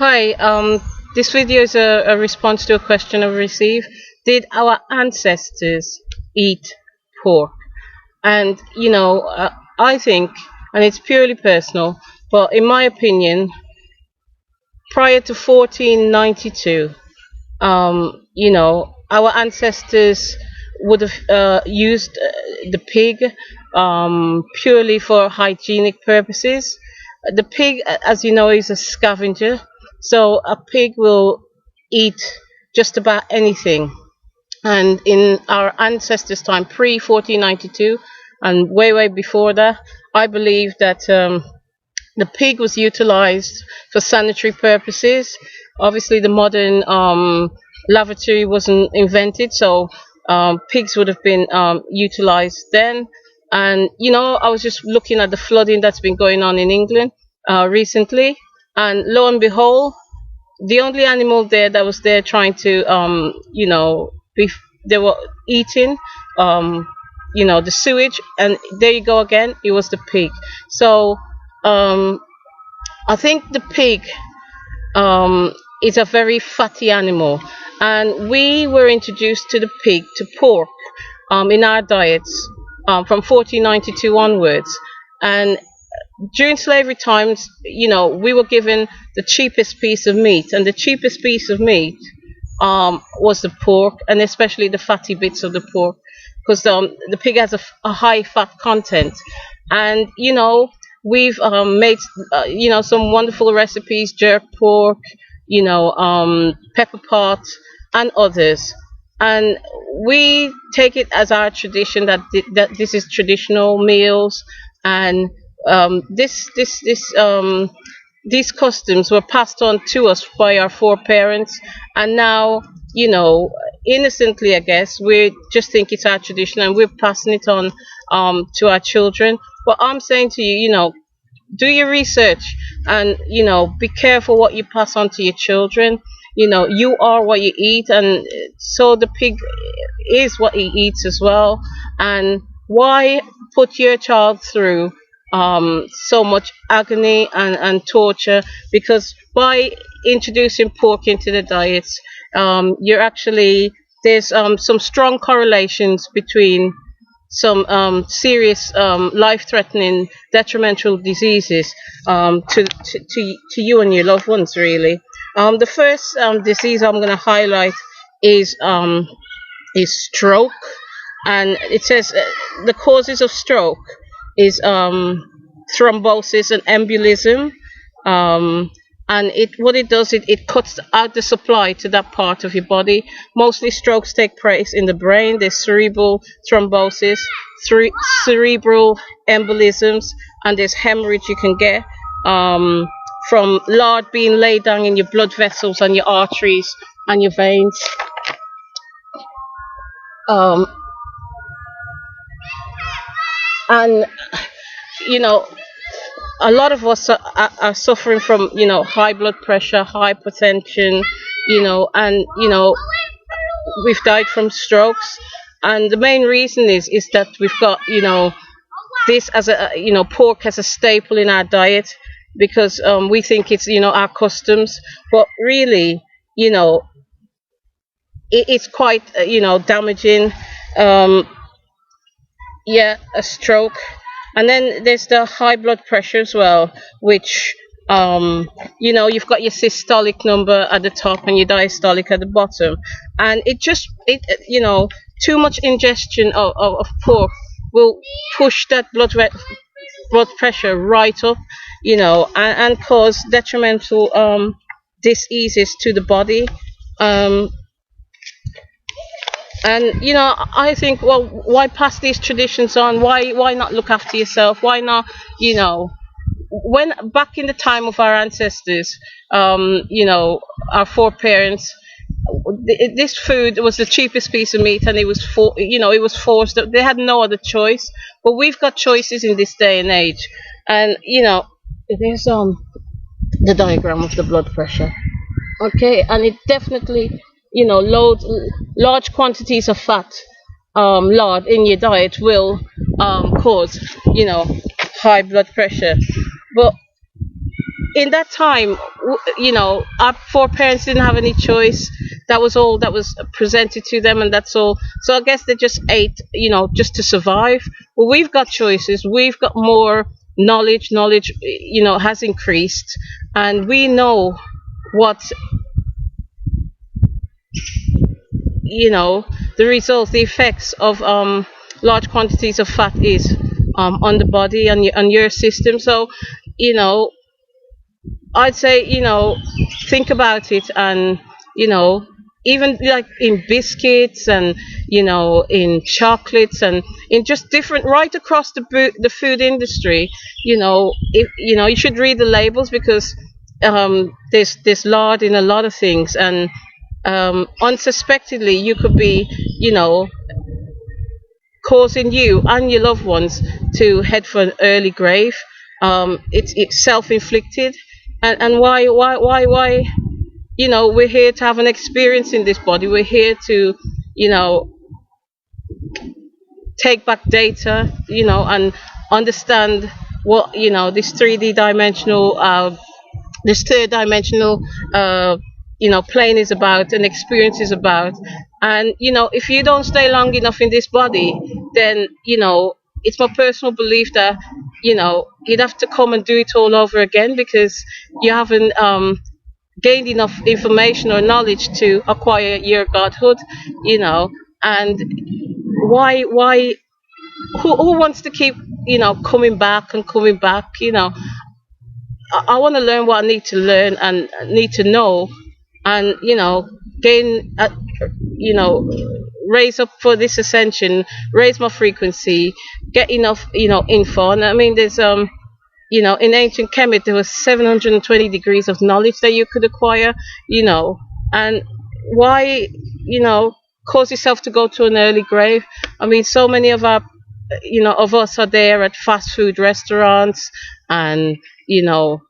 Hi, this video is a response to a question I've received. Did our ancestors eat pork? And, I think, and it's purely personal, but in my opinion, prior to 1492, our ancestors would have used the pig purely for hygienic purposes. The pig, as you know, is a scavenger, so a pig will eat just about anything. And in our ancestors' time, pre 1492, and way before that, I believe that the pig was utilized for sanitary purposes. Obviously, the modern lavatory wasn't invented, so pigs would have been utilized then. And I was just looking at the flooding that's been going on in England recently, and lo and behold, the only animal there that was there trying to, they were eating, the sewage, and there you go again. It was the pig. So um, I think the pig is a very fatty animal, and we were introduced to the pig, to pork, in our diets from 1492 onwards. And during slavery times, we were given the cheapest piece of meat, and the cheapest piece of meat was the pork, and especially the fatty bits of the pork, because the pig has a high fat content. And we've made some wonderful recipes: jerk pork, pepper pot, and others. And we take it as our tradition that this is traditional meals, and these customs were passed on to us by our foreparents, and now, innocently, I guess, we just think it's our tradition and we're passing it on to our children. But I'm saying to you, do your research, and be careful what you pass on to your children. You are what you eat, and so the pig is what he eats as well. And why put your child through so much agony and torture? Because by introducing pork into the diets, you're actually, there's some strong correlations between some serious, life-threatening, detrimental diseases to you and your loved ones, really. The first disease I'm going to highlight is stroke, and it says the causes of stroke is thrombosis and embolism. Um, and what it does, it cuts out the supply to that part of your body. Mostly strokes take place in the brain. There's cerebral thrombosis, cerebral embolisms, and there's hemorrhage you can get from lard being laid down in your blood vessels and your arteries and your veins. Um, and you know a lot of us are suffering from high blood pressure, hypertension, and we've died from strokes. And the main reason is that we've got this as a pork as a staple in our diet, because we think it's our customs, but really, it's quite damaging. um, yeah, a stroke. And then there's the high blood pressure as well, which you've got your systolic number at the top and your diastolic at the bottom. And too much ingestion of pork will push that blood pressure right up, and cause detrimental diseases to the body. um, and I think, well, why pass these traditions on? Why not look after yourself? Why not, you know when back in the time of our ancestors, our foreparents, this food was the cheapest piece of meat, and it was forced. They had no other choice. But we've got choices in this day and age. And there's the diagram of the blood pressure. Okay, and it definitely, large quantities of fat, lard in your diet will cause, high blood pressure. But in that time, our four parents didn't have any choice. That was all that was presented to them, and that's all. So I guess they just ate, just to survive. Well, we've got choices. We've got more knowledge. Knowledge, has increased, and we know what, you know the results, the effects of large quantities of fat is, on the body, on your system. So, you know I'd say, think about it, and, you know, even like in biscuits, and, in chocolates, and in just different, right across the food industry, you should read the labels, because there's lard in a lot of things, and unsuspectedly you could be, causing you and your loved ones to head for an early grave. It's self-inflicted, and why? We're here to have an experience in this body. We're here to, you know, take back data, and understand what, this 3D dimensional, this third dimensional, plane is about, and experience is about. And, if you don't stay long enough in this body, then, it's my personal belief that, you'd have to come and do it all over again, because you haven't, gained enough information or knowledge to acquire your godhood, you know. And why who wants to keep, coming back and coming back, I want to learn what I need to learn and need to know, and, gain, you know raise up for this ascension, raise my frequency, get enough, info. And I mean, there's, in ancient Kemet, there was 720 degrees of knowledge that you could acquire, you know. And why, cause yourself to go to an early grave? I mean, so many of us are there at fast food restaurants, and, you know,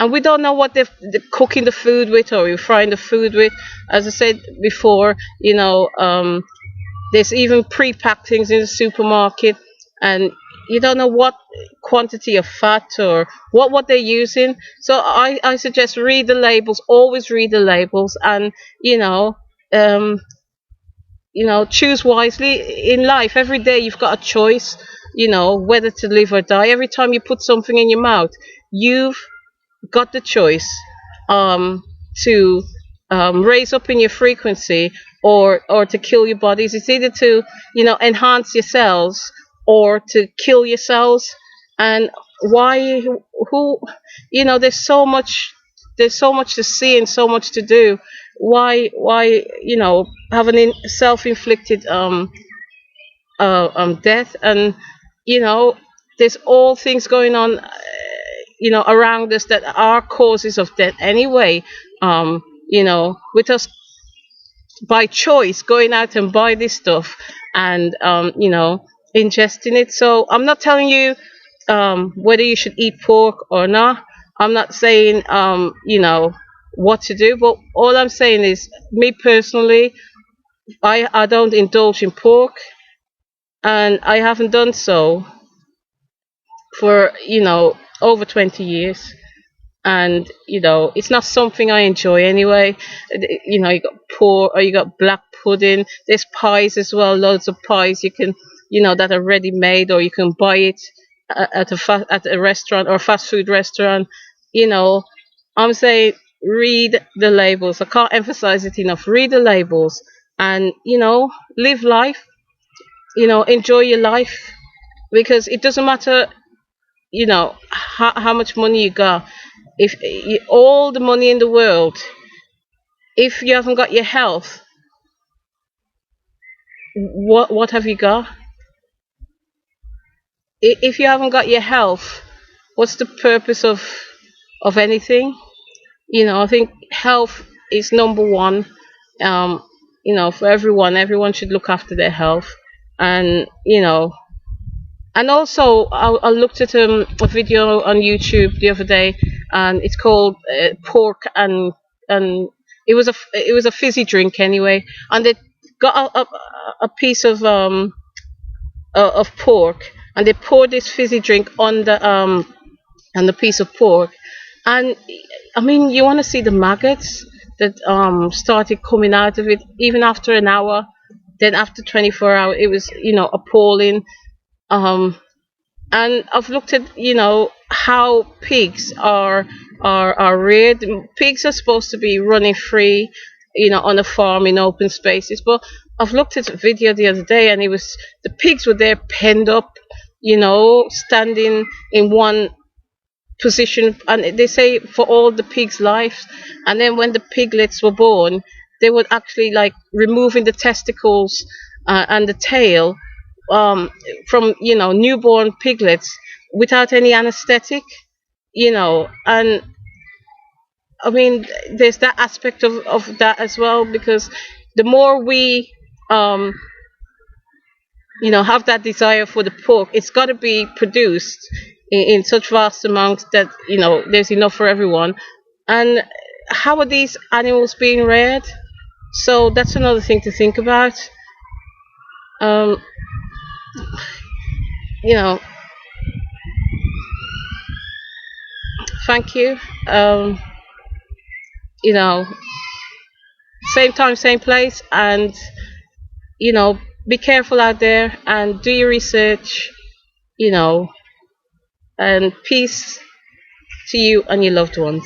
and we don't know what they're cooking the food with, or you're frying the food with. As I said before, there's even pre-packed things in the supermarket, and you don't know what quantity of fat, or what they're using. So I suggest, read the labels. Always read the labels, and, you know, um, choose wisely in life. Every day you've got a choice, whether to live or die. Every time you put something in your mouth, you've got the choice, um, to, raise up in your frequency, or to kill your bodies. It's either to, enhance your cells, or to kill your cells. And why? Who? There's so much to see and so much to do. Why? Have an self-inflicted, death, and, you know there's all things going on, around us, that are causes of death anyway. With us, by choice, going out and buy this stuff, and, ingesting it. So I'm not telling you, whether you should eat pork or not. I'm not saying, what to do. But all I'm saying is, me personally, I don't indulge in pork, and I haven't done so for, over 20 years. And, it's not something I enjoy anyway. You got pork, or you got black pudding. There's pies as well, loads of pies you can, that are ready made, or you can buy it at a restaurant, or a fast food restaurant. you know I'm saying, read the labels. I can't emphasize it enough. Read the labels, and, live life. Enjoy your life, because it doesn't matter, how much money you got. If all the money in the world, if you haven't got your health, what have you got? If you haven't got your health, what's the purpose of anything? I think health is number one. For everyone should look after their health. And, also, I looked at, a video on YouTube the other day, and it's called, pork, and it was a fizzy drink anyway, and they got a piece of pork, and they poured this fizzy drink on and a piece of pork. And I mean, you want to see the maggots that started coming out of it even after an hour. Then after 24 hours, it was, appalling. Um, and I've looked at, how pigs are reared. Pigs are supposed to be running free, on a farm in open spaces. But I've looked at a video the other day, and the pigs were there penned up, standing in one position, and they say for all the pigs' lives. And then when the piglets were born, they would actually like removing the testicles and the tail um, from newborn piglets without any anesthetic, and I mean there's that aspect of that as well, because the more we um, have that desire for the pork, it's got to be produced in such vast amounts that there's enough for everyone. And how are these animals being reared? So that's another thing to think about. um, you know Thank you. um, you know Same time, same place, and you know be careful out there and do your research. you know and peace to you and your loved ones.